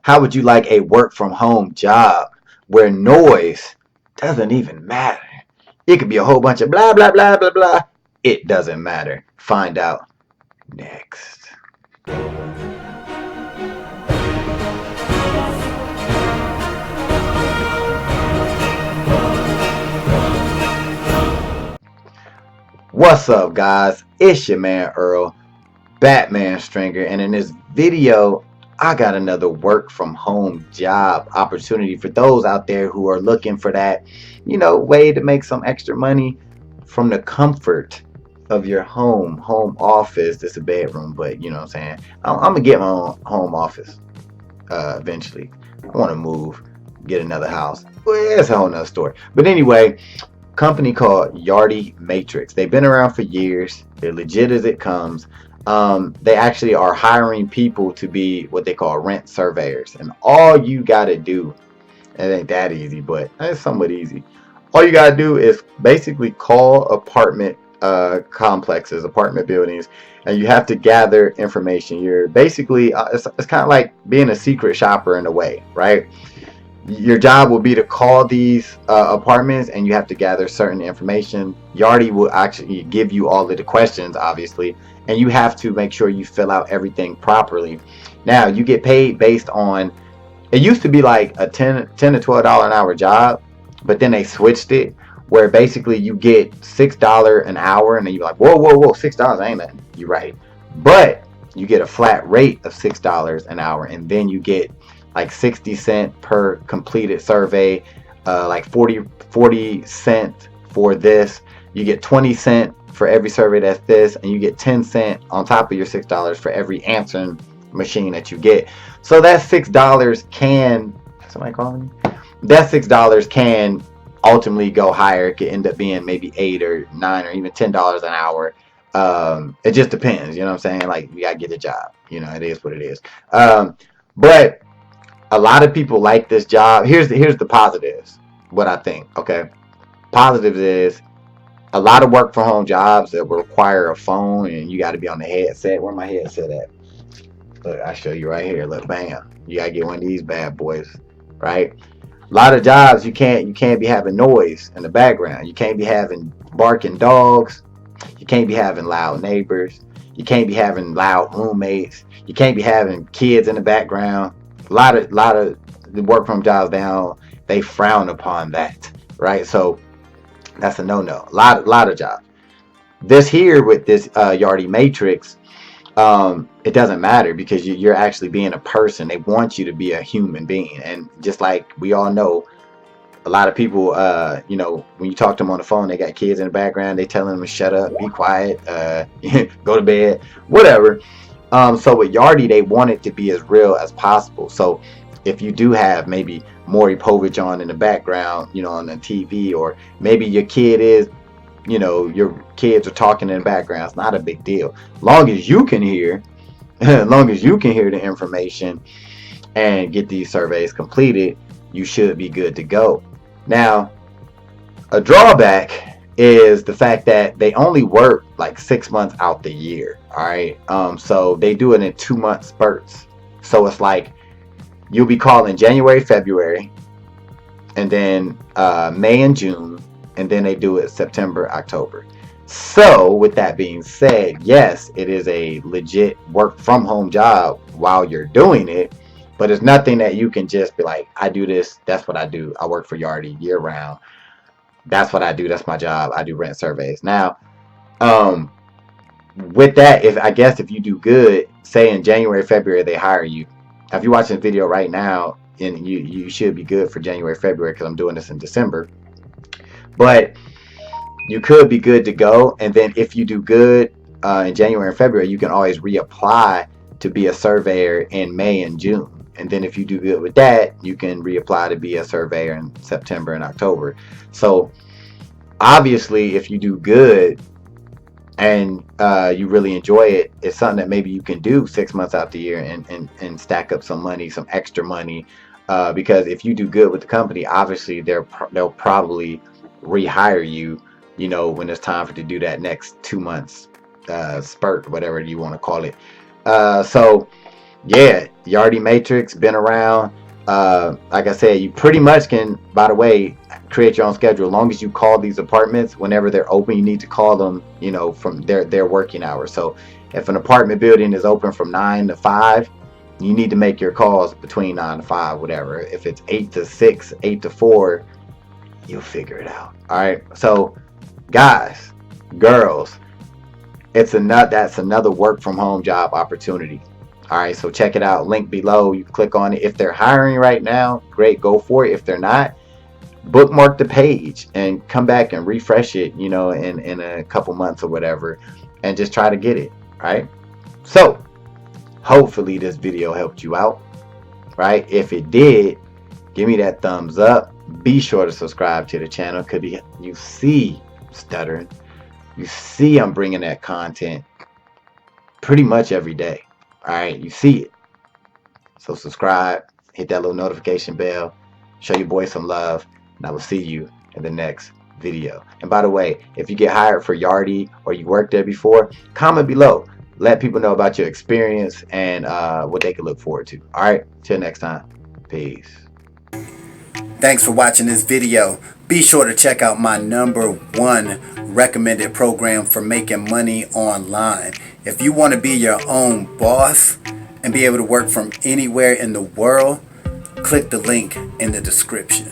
How would you like a work from home job where noise doesn't even matter? It could be a whole bunch of blah, blah, blah, blah, blah. It doesn't matter. Find out next. What's up, guys? It's your man Earl, Batman Stringer, and in this video, I got another work from home job opportunity for those out there who are looking for that, way to make some extra money from the comfort of your home office. It's a bedroom, but you know what I'm saying. I'm gonna get my own home office eventually. I want to move, get another house. Well, it's a whole nother story. But anyway, company called Yardi Matrix. They've been around for years. They're legit as it comes. They actually are hiring people to be what they call rent surveyors. And all you got to do, it ain't that easy, but it's somewhat easy. All you got to do is basically call apartment complexes, apartment buildings, and you have to gather information. You're basically, it's kind of like being a secret shopper in a way, right? Your job will be to call these apartments, and you have to gather certain information. Yardi will actually give you all of the questions, obviously, and you have to make sure you fill out everything properly. Now, you get paid based on, it used to be like a 10 to $12 an hour job, but then they switched it where basically you get $6 an hour, and then you're like, whoa, $6 ain't nothing. You're right. But you get a flat rate of $6 an hour, and then you get like 60 cents per completed survey, like 40 cents for this. You get 20 cents for every survey that's this, and you get 10 cents on top of your $6 for every answering machine that you get. So that $6 can, somebody calling me? That $6 can ultimately go higher. It could end up being maybe 8 or 9 or even $10 an hour. It just depends, you know what I'm saying? Like, you gotta get a job, it is what it is. But a lot of people like this job. Here's the positives. What I think. Okay, positives is a lot of work from home jobs that require a phone and you got to be on the headset. Where my headset at? Look, I show you right here. Look, bam. You gotta get one of these bad boys, right? A lot of jobs you can't be having noise in the background. You can't be having barking dogs. You can't be having loud neighbors. You can't be having loud roommates. You can't be having kids in the background. A lot of the work from jobs down, they frown upon that, right? So that's a no-no. A lot of jobs. This here with this Yardi Matrix, it doesn't matter because you're actually being a person. They want you to be a human being, and just like we all know, a lot of people, when you talk to them on the phone, they got kids in the background. They telling them to shut up, be quiet, go to bed, whatever. So with Yardi, they want it to be as real as possible. So if you do have maybe Maury Povich on in the background, on the TV, or maybe your kid is, your kids are talking in the background, it's not a big deal. Long as you can hear, as long as you can hear the information and get these surveys completed, you should be good to go. Now, a drawback is the fact that they only work like 6 months out the year. All right. So they do it in 2 month spurts. So it's like you'll be calling January, February, and then May and June, and then they do it September, October. So with that being said, yes, it is a legit work from home job while you're doing it, but it's nothing that you can just be like, I do this, that's what I do. I work for Yardi year round. That's what I do. That's my job. I do rent surveys. Now, um, with that, if you do good, say in January, February, they hire you. If you're watching this video right now, and you should be good for January, February, because I'm doing this in December. But you could be good to go, and then if you do good in January and February, you can always reapply to be a surveyor in May and June. And then if you do good with that, you can reapply to be a surveyor in September and October. So obviously, if you do good and you really enjoy it, it's something that maybe you can do 6 months out the year and stack up some money, some extra money. Because if you do good with the company, obviously they'll probably rehire you, when it's time for to do that next 2 months spurt, whatever you want to call it. So yeah, Yardi Matrix been around. Like I said, you pretty much can, by the way, create your own schedule. As long as you call these apartments whenever they're open, you need to call them, from their working hours. So if an apartment building is open from 9 to 5, you need to make your calls between 9 to 5, whatever. If it's 8 to 6, 8 to 4, you'll figure it out. All right. So guys, girls, that's another work from home job opportunity. All right, so check it out. Link below. You click on it. If they're hiring right now, great, go for it. If they're not, bookmark the page and come back and refresh it, in a couple months or whatever, and just try to get it. Right. So hopefully this video helped you out. Right. If it did, give me that thumbs up. Be sure to subscribe to the channel because you see stuttering. You see I'm bringing that content pretty much every day. All right, you see it. So subscribe, hit that little notification bell, show your boy some love, and I will see you in the next video. And by the way, if you get hired for Yardi or you worked there before, comment below. Let people know about your experience and what they can look forward to. All right, till next time. Peace. Thanks for watching this video. Be sure to check out my #1 recommended program for making money online. If you want to be your own boss and be able to work from anywhere in the world, click the link in the description.